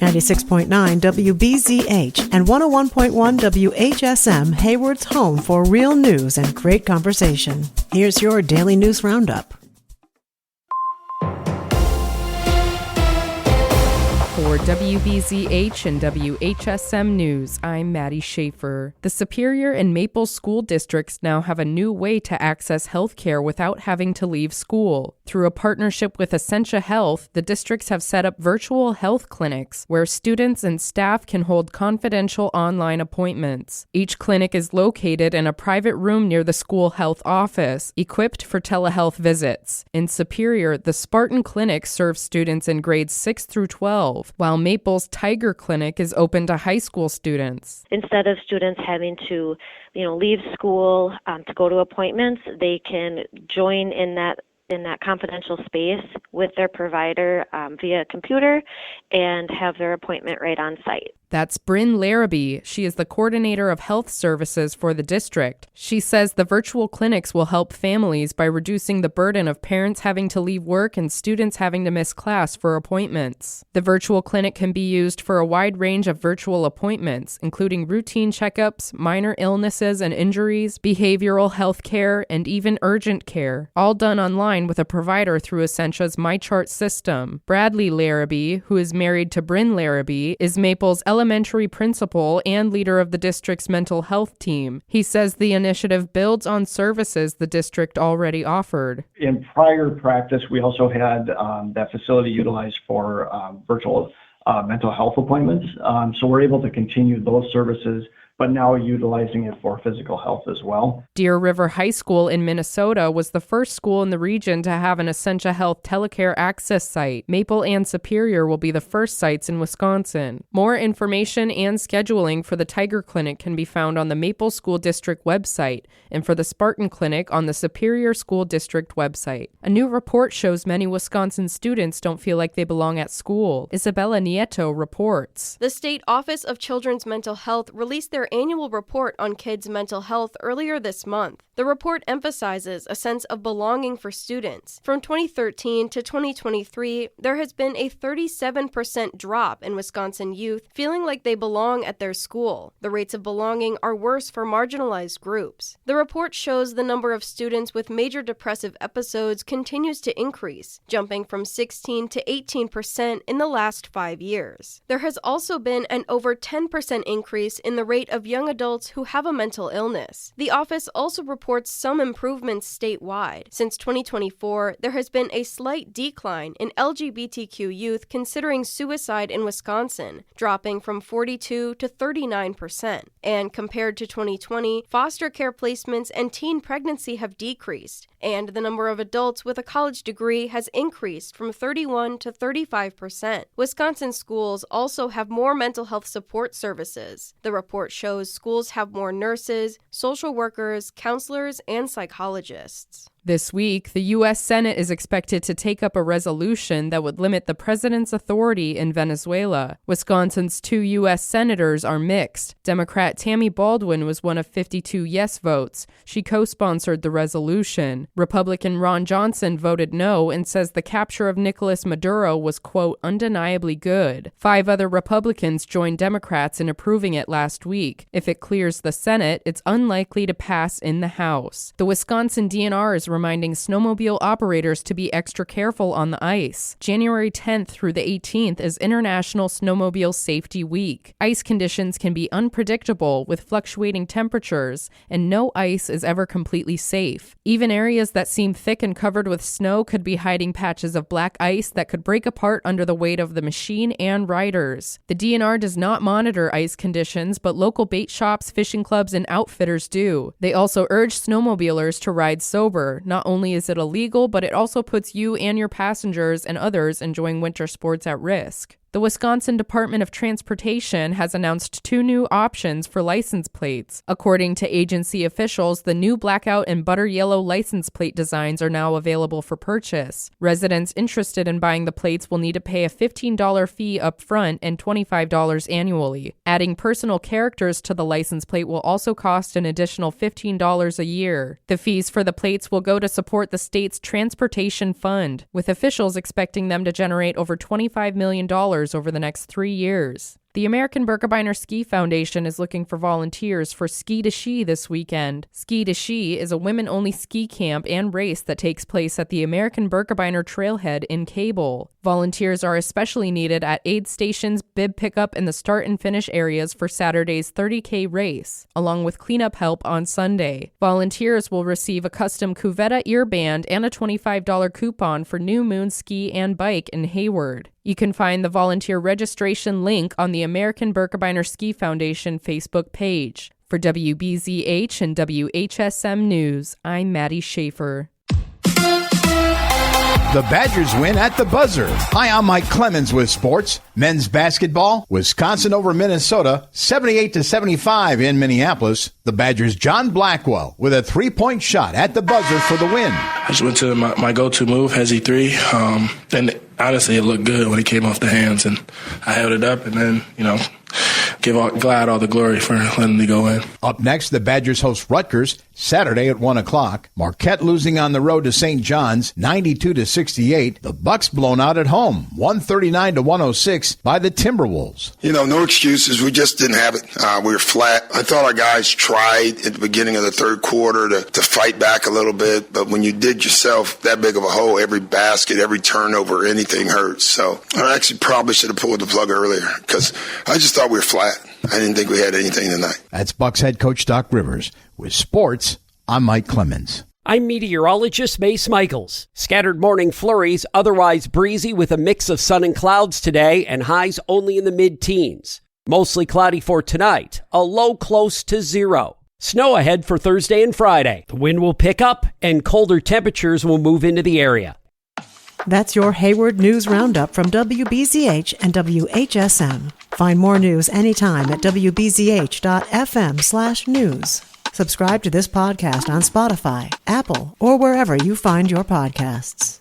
96.9 WBZH and 101.1 WHSM, Hayward's home for real news and great conversation. Here's your daily news roundup. For WBZH and WHSM News, I'm Maddie Schaefer. The Superior and Maple school districts now have a new way to access health care without having to leave school. Through a partnership with Essentia Health, the districts have set up virtual health clinics where students and staff can hold confidential online appointments. Each clinic is located in a private room near the school health office, equipped for telehealth visits. In Superior, the Spartan Clinic serves students in grades 6 through 12. While Maple's Tiger Clinic is open to high school students. Instead of students having to, leave school to go to appointments, they can join in that confidential space with their provider via computer and have their appointment right on site. That's Bryn Larrabee. She is the coordinator of health services for the district. She says the virtual clinics will help families by reducing the burden of parents having to leave work and students having to miss class for appointments. The virtual clinic can be used for a wide range of virtual appointments, including routine checkups, minor illnesses and injuries, behavioral health care, and even urgent care, all done online with a provider through Essentia's MyChart system. Bradley Larrabee, who is married to Bryn Larrabee, is Maple's elementary principal and leader of the district's mental health team. He says the initiative builds on services the district already offered. In prior practice, we also had that facility utilized for virtual mental health appointments. So we're able to continue those services, but now utilizing it for physical health as well. Deer River High School in Minnesota was the first school in the region to have an Essentia Health telecare access site. Maple and Superior will be the first sites in Wisconsin. More information and scheduling for the Tiger Clinic can be found on the Maple School District website and for the Spartan Clinic on the Superior School District website. A new report shows many Wisconsin students don't feel like they belong at school. Isabella Nieto reports. The State Office of Children's Mental Health released their annual report on kids' mental health earlier this month. The report emphasizes a sense of belonging for students. From 2013 to 2023, there has been a 37% drop in Wisconsin youth feeling like they belong at their school. The rates of belonging are worse for marginalized groups. The report shows the number of students with major depressive episodes continues to increase, jumping from 16 to 18% in the last 5 years. There has also been an over 10% increase in the rate of young adults who have a mental illness. The office also reports some improvements statewide. Since 2024, there has been a slight decline in LGBTQ youth considering suicide in Wisconsin, dropping from 42 to 39%. And compared to 2020, foster care placements and teen pregnancy have decreased, and the number of adults with a college degree has increased from 31 to 35%. Wisconsin schools also have more mental health support services. The report shows schools have more nurses, social workers, counselors, and psychologists. This week, the U.S. Senate is expected to take up a resolution that would limit the president's authority in Venezuela. Wisconsin's 2 U.S. senators are mixed. Democrat Tammy Baldwin was one of 52 yes votes. She co-sponsored the resolution. Republican Ron Johnson voted no and says the capture of Nicolas Maduro was, quote, undeniably good. 5 other Republicans joined Democrats in approving it last week. If it clears the Senate, it's unlikely to pass in the House. The Wisconsin DNR is reminding snowmobile operators to be extra careful on the ice. January 10th through the 18th is International Snowmobile Safety Week. Ice conditions can be unpredictable with fluctuating temperatures, and no ice is ever completely safe. Even areas that seem thick and covered with snow could be hiding patches of black ice that could break apart under the weight of the machine and riders. The DNR does not monitor ice conditions, but local bait shops, fishing clubs, and outfitters do. They also urge snowmobilers to ride sober. Not only is it illegal, but it also puts you and your passengers and others enjoying winter sports at risk. The Wisconsin Department of Transportation has announced 2 new options for license plates. According to agency officials, the new blackout and butter yellow license plate designs are now available for purchase. Residents interested in buying the plates will need to pay a $15 fee up front and $25 annually. Adding personal characters to the license plate will also cost an additional $15 a year. The fees for the plates will go to support the state's transportation fund, with officials expecting them to generate over $25 million over the next 3 years. The American Birkebeiner Ski Foundation is looking for volunteers for Ski to Ski this weekend. Ski to Ski is a women-only ski camp and race that takes place at the American Birkebeiner Trailhead in Cable. Volunteers are especially needed at aid stations, bib pickup, and the start and finish areas for Saturday's 30K race, along with cleanup help on Sunday. Volunteers will receive a custom Cuvetta earband and a $25 coupon for New Moon Ski and Bike in Hayward. You can find the volunteer registration link on the American Birkebeiner Ski Foundation Facebook page. For WBZH and WHSM News, I'm Maddie Schaefer. The Badgers win at the buzzer. Hi, I'm Mike Clemens with sports. Men's basketball, Wisconsin over Minnesota, 78-75 in Minneapolis. The Badgers' John Blackwell with a three-point shot at the buzzer for the win. I just went to my go-to move, Hezzy 3, and honestly, it looked good when it came off the hands, and I held it up, and then, give Glad all the glory for letting me go in. Up next, the Badgers host Rutgers Saturday at 1 o'clock. Marquette losing on the road to St. John's, 92-68. The Bucks blown out at home, 139-106 by the Timberwolves. No excuses. We just didn't have it. We were flat. I thought our guys tried at the beginning of the third quarter to fight back a little bit, but when you dig yourself that big of a hole, every basket, every turnover, anything hurts. So I actually probably should have pulled the plug earlier because I just thought we were flat. I didn't think we had anything tonight. That's Bucks head coach Doc Rivers. With sports, I'm Mike Clemens. I'm meteorologist Mace Michaels. Scattered morning flurries, otherwise breezy with a mix of sun and clouds today, and highs only in the mid-teens. Mostly cloudy for tonight, a low close to 0. Snow ahead for Thursday and Friday. The wind will pick up, and colder temperatures will move into the area. That's your Hayward News Roundup from WBZH and WHSM. Find more news anytime at wbzh.fm/news. Subscribe to this podcast on Spotify, Apple, or wherever you find your podcasts.